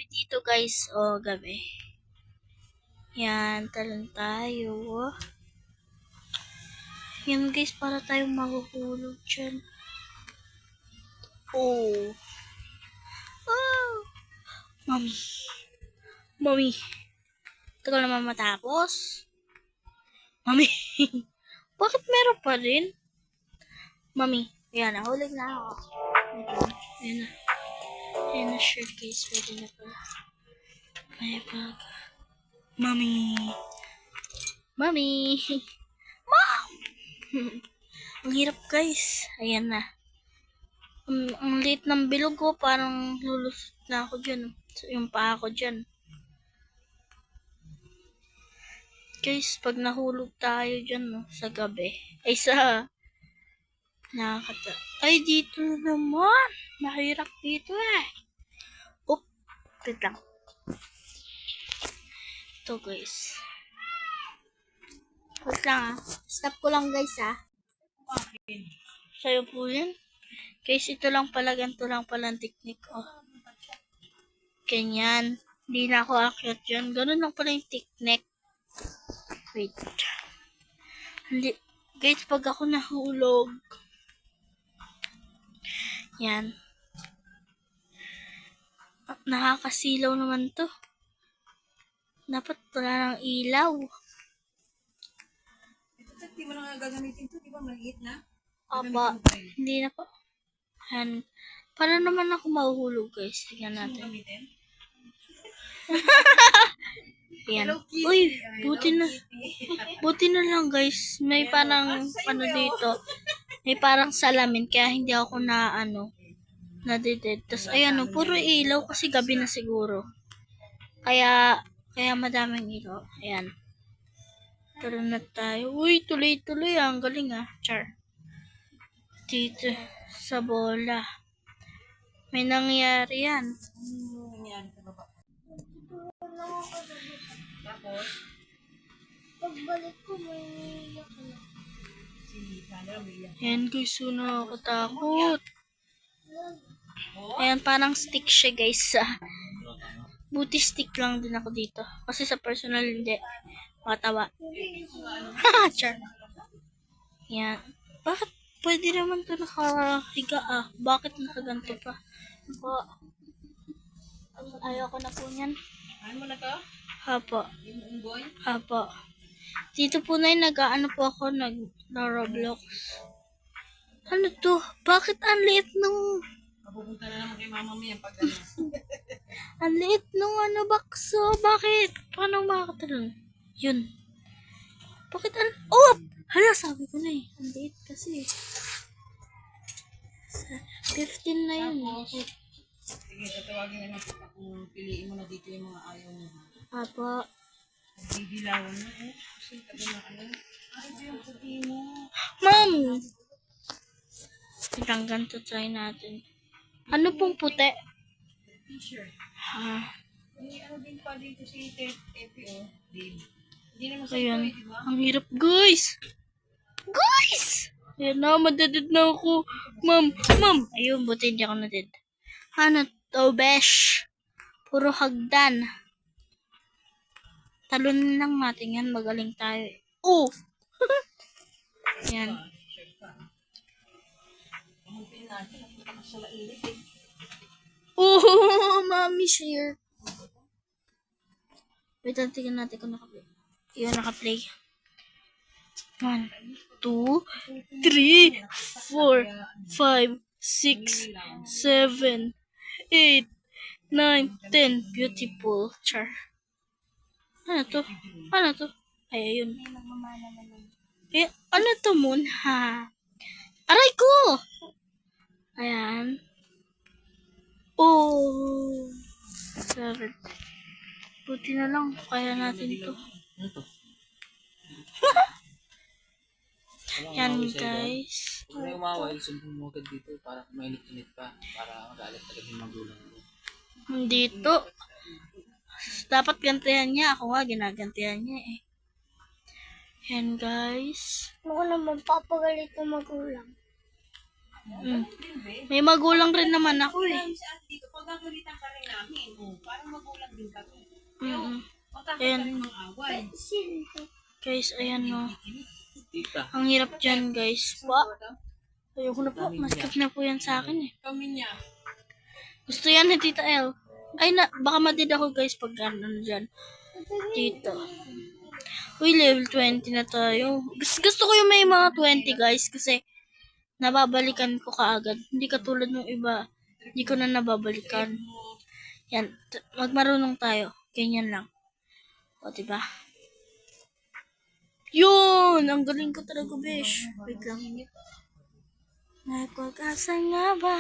gabi dito guys. O, gabi. Yan, talon tayo. Yan guys, para tayong mahuhulog dyan. Oh. Oh. Mami. Mami. Tagal naman matapos. Mami. Bakit meron pa rin? Mami. Yan, nahulog na ako. Yan na. Yan na shirt guys. Pwede na pala. May bag. Mami. Mami. Mom! Ang hirap guys. Ayan na. Ang liit ng bilog ko. Parang lulusot na ako dyan. Yung paa ko dyan. Guys, pag nahulog tayo dyan no, sa gabi. Ay Ay, dito naman. Mahirap dito eh. Oop. Wait lang. Ito guys. Wait lang ah. Stop ko lang guys ah. Sa'yo po yun. Guys, ito lang pala. Ganito lang pala ang technique. Oh. Ganyan. Hindi na ako akyat dyan. Ganun lang pala yung technique. Wait. Hindi. Guys, pag ako nahulog. Yan. Nakakasilaw naman to. Dapat wala ng ilaw. Hindi mo na nga gagamitin to, di ba? Maliit na? Aba, hindi na po. Yan. Paano naman ako mahuhulog guys? Tingnan natin. Yan. Uy, buti na lang guys. May parang ano dito. May parang salamin kaya hindi ako nadeded. Tapos ayan puro ilaw kasi gabi na siguro. Kaya madaming ilaw. Ayan. Tara na tayo. Uy, tuloy-tuloy. Ang galing ah. Char. Dito sa bola. May nangyari yan. Yan, sa baba. Tapos, pagbalik ko may iyak na. si Sandra may iyak. Ayan guys, nakakatakot. Ayan, parang stick siya guys. Buti stick lang din ako dito. Kasi sa personal hindi. Matawa. Char. Yan. Bakit pwede naman to nakahiga ah? Bakit nakaganto pa? Ayoko na po niyan. Ano mo na to? Hapo. Yung unggoy? Hapo. Dito po na nag-ano po ako, na Roblox. Ano to? Bakit ang liit nung... Mapupunta na naman kay mama mo yan pag ano. Ang liit nung bakso. Bakit? Paano makatalon? Yun. Bakit oh! Hala, sabi ko na eh. Ang liit kasi. 15 na yun. Sige, tatawagin na kita kung piliin mo na dito yung mga ayaw mo. Apo. Bibilawan mo eh. Kasi tabi na ano. Ay, ito yung puti mo. Ma'am! Hanggang to try natin. Ano pong puti? T-shirt. Ha? May ano din pa dito si TPO. Dave. Hindi naman sa Ayan. ito eh, di ba? Ang hirap guys! Guys! Ayan na, madadid na ako. Ma'am! Ayun, buti hindi ako nadid. Ano to, besh? Puro hagdan. Talon lang natin yan. Magaling tayo eh. Oh! Yan. Oh, mami share. Wait, tingnan natin kung naka-play. Yun, naka-play. 1, 2, 3, 4, 5, 6, 7, 8, 9, 10. Beautiful. Char. Ano to? Ay, ayun. Eh, ano to, Moon? Ha? Aray ko! Ayan. Oh! 7. Buti na lang. Kaya natin to. Yan, guys. Kung may umaway, sumbong mo agad dito para mainit-init pa. Para magalit talaga yung magulang mo. Dito. Dapat gantihan niya. Ako nga, ginagantihan niya eh. Yan, guys. Ako naman papagalit ng magulang. May magulang rin naman ako eh. Dito, pag gagalitan ka rin namin. Parang binta to. Mm. Matakot Ayan. ka rin mag-away. Guys, ayan no. Tita. Ang hirap dyan, guys. Ayoko na po. Maskip na po yan sa akin eh. Kami niya. Gusto yan ni Tita L. Ay, baka matid ako guys pag ano dyan. Dito. Uy, level 20 na tayo. Gusto ko yung may mga 20 guys kasi nababalikan ko kaagad. Hindi katulad ng iba. Hindi ko na nababalikan. Yan. Magmarunong tayo. Ganyan lang. O, diba? Yun! Ang galing ko talaga, besh. Wait lang. May pag-asa nga ba?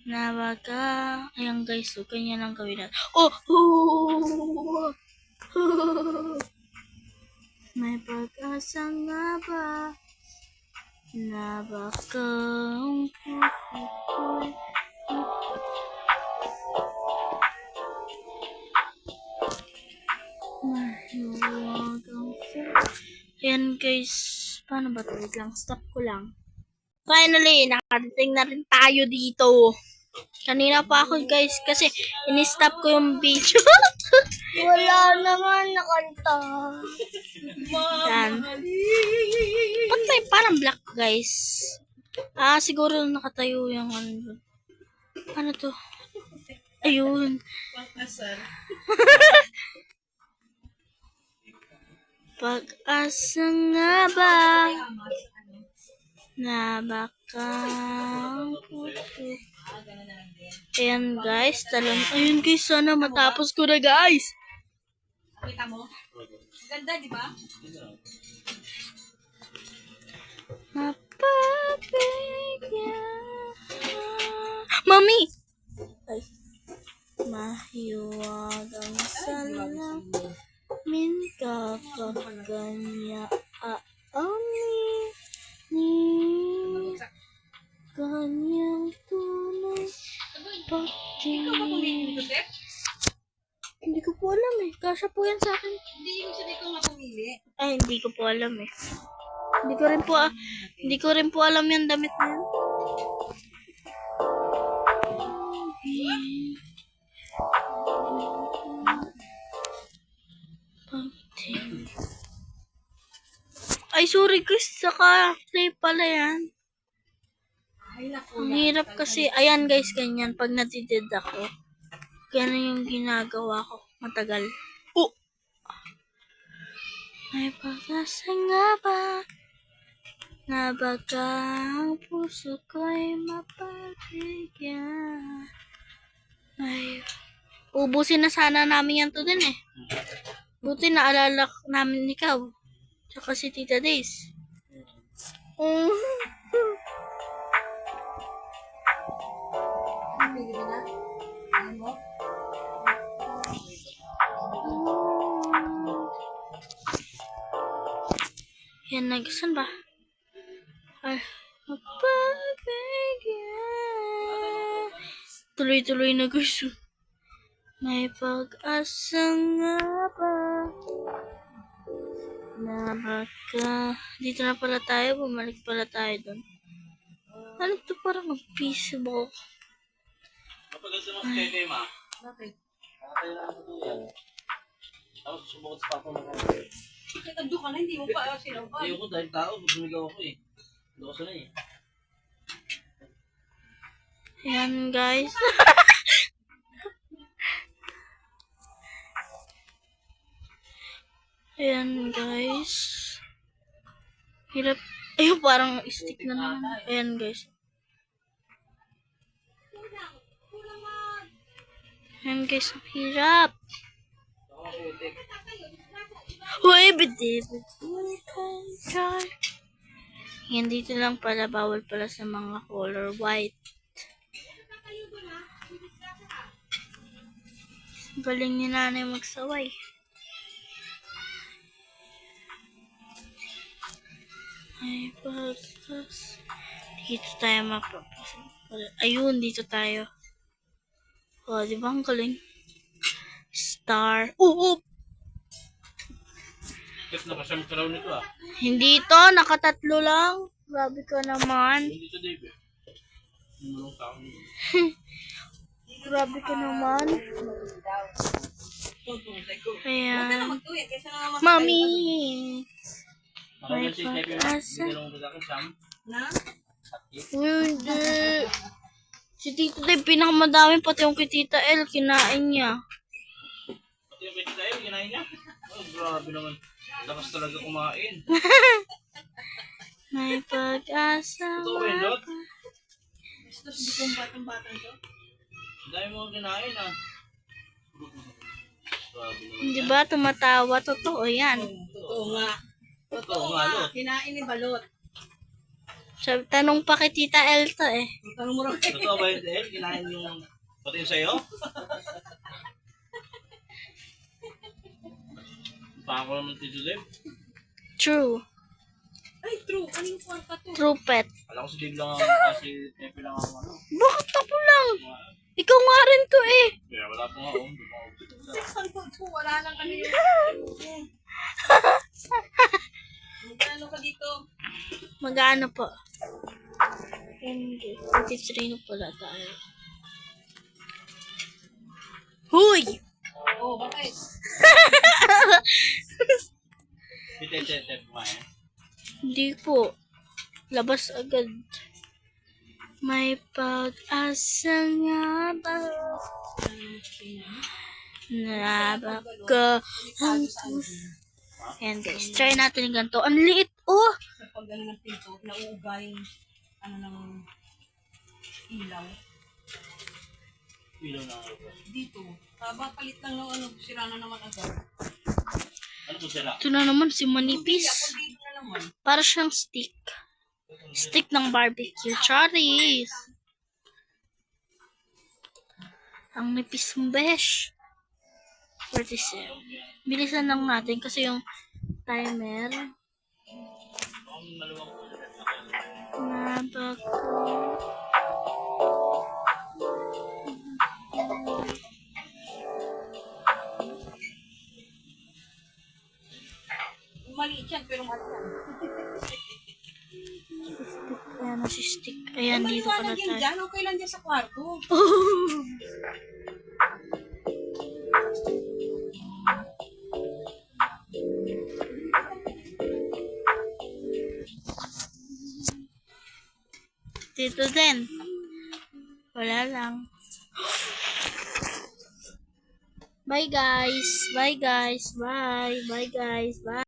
Na baka... Ayan guys, so ganyan lang gawin natin. Oh! May pag-asa nga ba? Na baka... ang puso ko'y mahiwagang Ayan guys, paano ba ito? Wait lang, stop ko lang. Finally, nakadating na rin tayo dito. Kanina pa ako guys, kasi in-stop ko yung video. Wala naman nakanta. Yan. Patay, parang black guys. Siguro nakatayo yung ano. Ano to? Ayun. Pang-asar. Pag-asa nga ba? Na baka ang puso. Ayan guys, ayun guys, sana matapos ko na guys. Kita mo? Ganda, di ba? Mapapigyan. Mami! Ay. Mahiwagang salamin kapag kanya ni kanyang tunay pati. Ikaw ba pumili dito, Tep? Hindi ko po alam eh. Kasya po yan sa akin. Hindi yung sabi ko nga pumili. Ay, hindi ko po alam eh. Hindi ko rin po alam yung damit na yan. Ay, sorry guys. Saka play pala yan. Ay, naku. Ang hirap kasi. Ayan guys, ganyan. Pag natitid ako. Ganun yung ginagawa ko. Matagal. Oh! May pag-asa nga ba? Na baka ang puso ko'y mapapigyan. Ay, ubusin na sana namin yan to din eh. Buti naalala namin ikaw. Tsaka si Tita Days. Pumili ka na? Ano mo? Yan, nagsan ba? Ay, mapapigyan. Tuloy-tuloy na gusto. May pag-asa nga ba? Na baka... Dito na pala tayo. Bumalik pala tayo doon. Ano to? Parang mag-peacebook. Kapag gusto mo sa Tete, ma. Bakit? Nakatayo na ang tutuyan. Tapos sumukot sa papa mo. Bakit nagdo ka na? Hindi mo pa sinampay. Ayoko dahil tao. Bumigaw ako eh. Hindi ko sanay eh. Yan, guys. Ayan, guys. Hirap. Ayun, parang stick na naman. Ayan, guys. Ayan, guys. Ang hirap. Uy, bidi. Yan, dito lang pala. Bawal pala sa mga color white. Galing ni nanay magsaway. Ay, pagkas. Dito tayo mapapasa. Ayun, dito tayo. Oh, di ba ang galing? Star. Oh! Kasi nakasamit ka raw nito ah. Hindi to, nakatatlo lang. Grabe ka naman. Hindi to Dave eh. Mulong tao nito. Grabe ka naman. Ayan. Magtuwid, kaysa naman Mami! Makagal si Steph yung pag-asa. binilong ko sa akin, Sam. na. Hindi. Si Tito Dave, pinakamadami pati yung kay Tita El, kinain niya. Pati yung pwede tayo, kinain niya. Oh, grabe naman. Lakas talaga kumain. May pag-asa. Ito ba yun, Dot? Gusto si kong batang-batang to. Ang dami mo kinain, ah. Grabe naman. Di ba? Tumatawa. Totoo yan. Totoo nga. Totoo nga, Lot. Kinain ni Balot. Sabi, tanong pa kay Tita El to eh. Tanong mo rin. Totoo ba yun, Del? Kinain yung pati yung sa'yo? Pako naman Tito Dave. True. Ay, true. Ano yung kwarta to? True pet. Alam ko si Dave lang ang kasi Pepe lang ang ano. Bakit ako lang? Ikaw nga rin to eh. Kaya wala pa nga ako. Hindi pa ako. Ano to? Wala lang kami yung... Magkano ka dito? Mag-ano po? Hindi. 23 na pala tayo. Huy! Oh, bakit? Tete kumain. Hindi po. Labas agad. May pag-asa nga ba? Nabaka ang puso. Ayan guys, try natin yung ganito. Ang liit oh! Sa pag ano ng pinto, nauuga yung ano ng ilaw. Ilaw na ako. Dito. Taba, palit lang ng ano, sira na naman agad. Ano po sila? Ito na naman si Ako Manipis. dito na naman. Para siyang stick. Stick ng barbecue. Charis! Ang nipis mo, besh. 47. Bilisan lang natin kasi yung timer. Ang maluwang po. Nabako. Maliit yan, pero mali yan. Ayan na si stick. Ayan, dito pala Maliwanag yan tayo. dyan. Okay lang dyan sa kwarto. Dito din. Wala lang. Bye guys. Bye guys. Bye. Bye guys. Bye.